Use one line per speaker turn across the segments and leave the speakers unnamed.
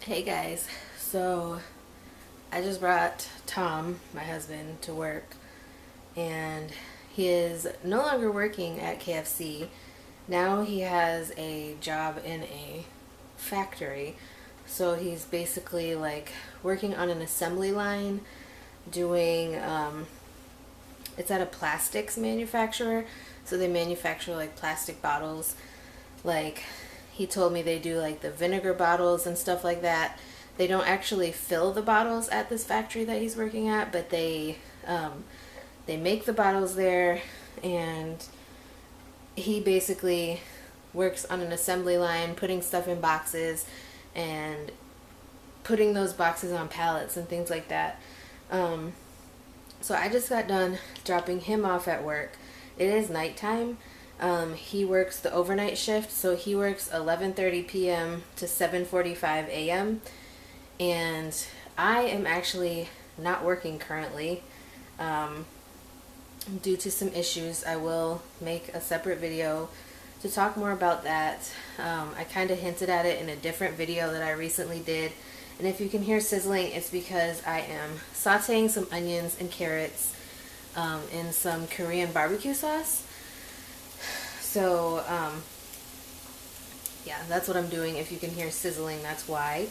Hey guys, so I just brought Tom, my husband, to work, and he is no longer working at KFC. Now he has a job in a factory. So he's basically like working on an assembly line, doing, it's at a plastics manufacturer. So they manufacture like plastic bottles. Like, he told me they do like the vinegar bottles and stuff like that. They don't actually fill the bottles at this factory that he's working at, but they make the bottles there, and he basically works on an assembly line, putting stuff in boxes and putting those boxes on pallets and things like that. So I just got done dropping him off at work. It is nighttime. He works the overnight shift, so he works 11:30 p.m. to 7:45 a.m. And I am actually not working currently. Due to some issues, I will make a separate video to talk more about that. I kind of hinted at it in a different video that I recently did. And if you can hear sizzling, it's because I am sauteing some onions and carrots in some Korean barbecue sauce. So, yeah, that's what I'm doing. If you can hear sizzling, that's why.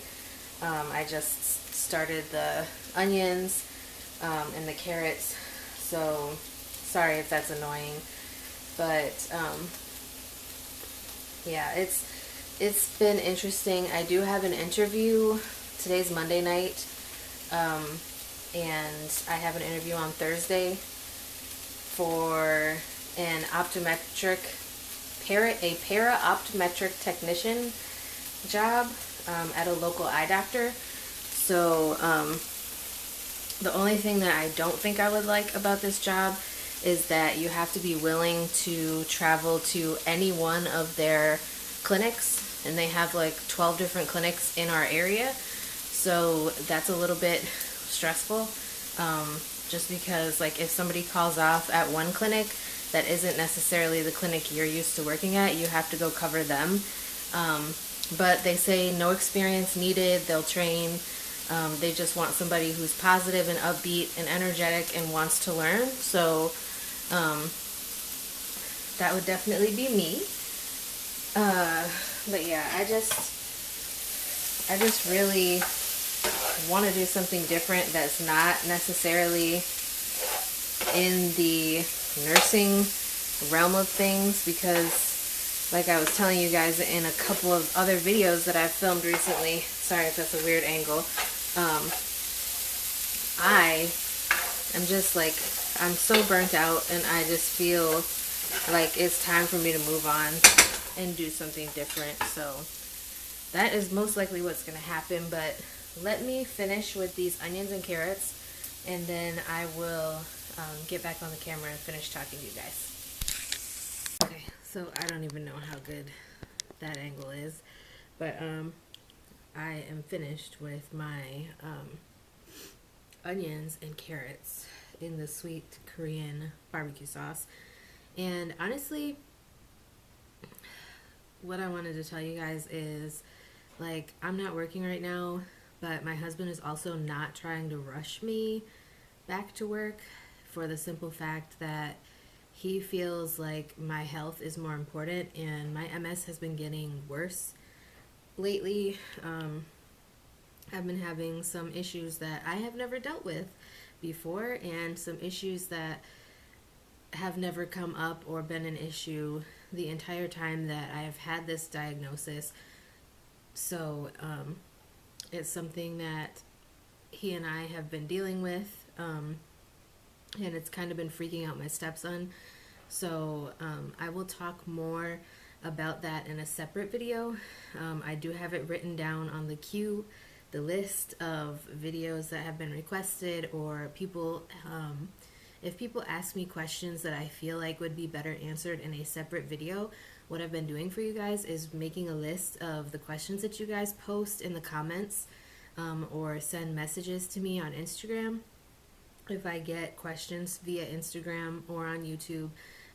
I just started the onions and the carrots, so sorry if that's annoying. But, yeah, it's been interesting. I do have an interview. Today's Monday night, and I have an interview on Thursday for an para-optometric technician job at a local eye doctor. So the only thing that I don't think I would like about this job is that you have to be willing to travel to any one of their clinics, and they have like 12 different clinics in our area. So that's a little bit stressful, just because like if somebody calls off at one clinic that isn't necessarily the clinic you're used to working at, you have to go cover them. But they say no experience needed, they'll train. They just want somebody who's positive and upbeat and energetic and wants to learn. So that would definitely be me. But yeah, I just really want to do something different that's not necessarily in the nursing realm of things, because like I was telling you guys in a couple of other videos that I've filmed recently, sorry if that's a weird angle, I am just like, I'm so burnt out, and I just feel like it's time for me to move on and do something different. So that is most likely what's going to happen. But let me finish with these onions and carrots, and then I will get back on the camera and finish talking to you guys. Okay, so I don't even know how good that angle is, but I am finished with my onions and carrots in the sweet Korean barbecue sauce. And honestly, what I wanted to tell you guys is, like, I'm not working right now, but my husband is also not trying to rush me back to work, for the simple fact that he feels like my health is more important, and my MS has been getting worse lately. I've been having some issues that I have never dealt with before, and some issues that have never come up or been an issue the entire time that I've had this diagnosis. So it's something that he and I have been dealing with, and it's kind of been freaking out my stepson. So I will talk more about that in a separate video. I do have it written down on the queue, the list of videos that have been requested, or people, if people ask me questions that I feel like would be better answered in a separate video, what I've been doing for you guys is making a list of the questions that you guys post in the comments, or send messages to me on Instagram. If I get questions via Instagram or on YouTube,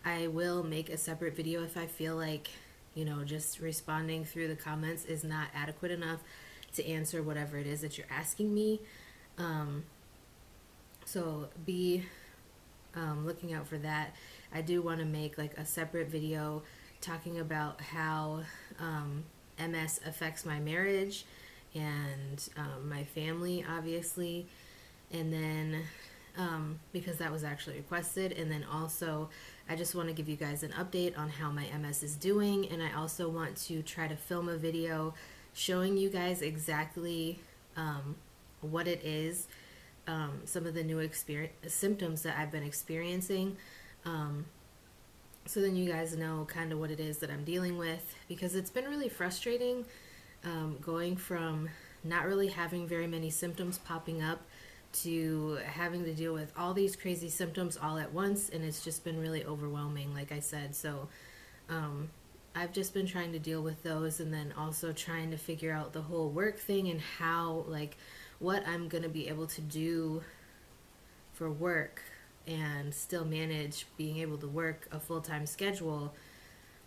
I will make a separate video if I feel like, you know, just responding through the comments is not adequate enough to answer whatever it is that you're asking me. So be looking out for that. I do want to make like a separate video talking about how MS affects my marriage and my family, obviously, and then because that was actually requested. And then also I just want to give you guys an update on how my MS is doing, and I also want to try to film a video showing you guys exactly what it is, some of the new symptoms that I've been experiencing, so then you guys know kind of what it is that I'm dealing with, because it's been really frustrating going from not really having very many symptoms popping up to having to deal with all these crazy symptoms all at once, and it's just been really overwhelming, like I said. So I've just been trying to deal with those, and then also trying to figure out the whole work thing and how, like, what I'm going to be able to do for work and still manage being able to work a full-time schedule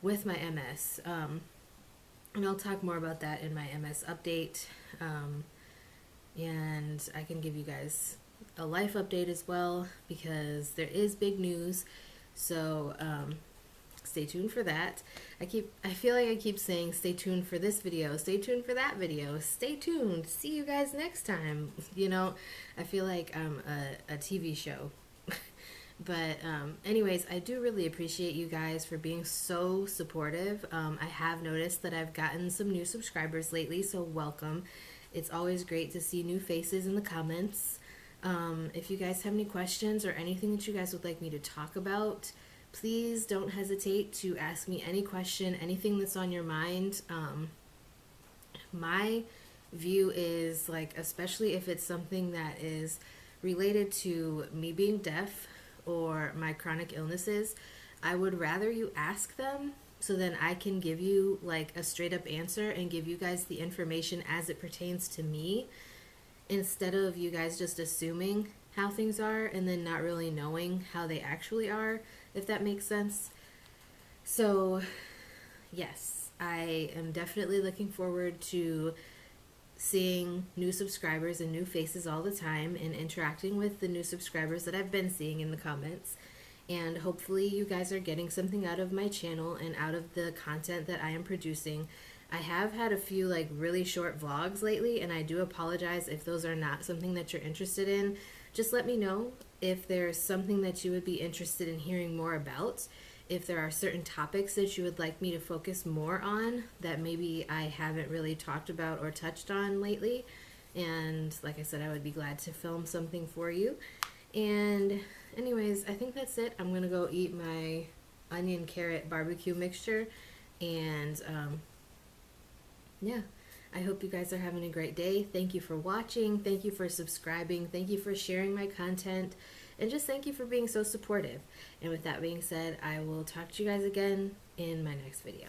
with my MS. And I'll talk more about that in my MS update. And I can give you guys a life update as well, because there is big news. So stay tuned for that. I feel like I keep saying stay tuned for this video, stay tuned for that video, stay tuned, see you guys next time. You know, I feel like I'm a TV show. But anyways, I do really appreciate you guys for being so supportive. I have noticed that I've gotten some new subscribers lately, so welcome. It's always great to see new faces in the comments. If you guys have any questions or anything that you guys would like me to talk about, please don't hesitate to ask me any question, anything that's on your mind. My view is, like, especially if it's something that is related to me being deaf or my chronic illnesses, I would rather you ask them, so then I can give you like a straight up answer and give you guys the information as it pertains to me, instead of you guys just assuming how things are and then not really knowing how they actually are, if that makes sense. So yes, I am definitely looking forward to seeing new subscribers and new faces all the time, and interacting with the new subscribers that I've been seeing in the comments. And hopefully you guys are getting something out of my channel and out of the content that I am producing. I have had a few like really short vlogs lately, and I do apologize if those are not something that you're interested in. Just let me know if there's something that you would be interested in hearing more about. If there are certain topics that you would like me to focus more on that maybe I haven't really talked about or touched on lately. And like I said, I would be glad to film something for you. And anyways, I think that's it. I'm going to go eat my onion carrot barbecue mixture. And yeah, I hope you guys are having a great day. Thank you for watching. Thank you for subscribing. Thank you for sharing my content. And just thank you for being so supportive. And with that being said, I will talk to you guys again in my next video.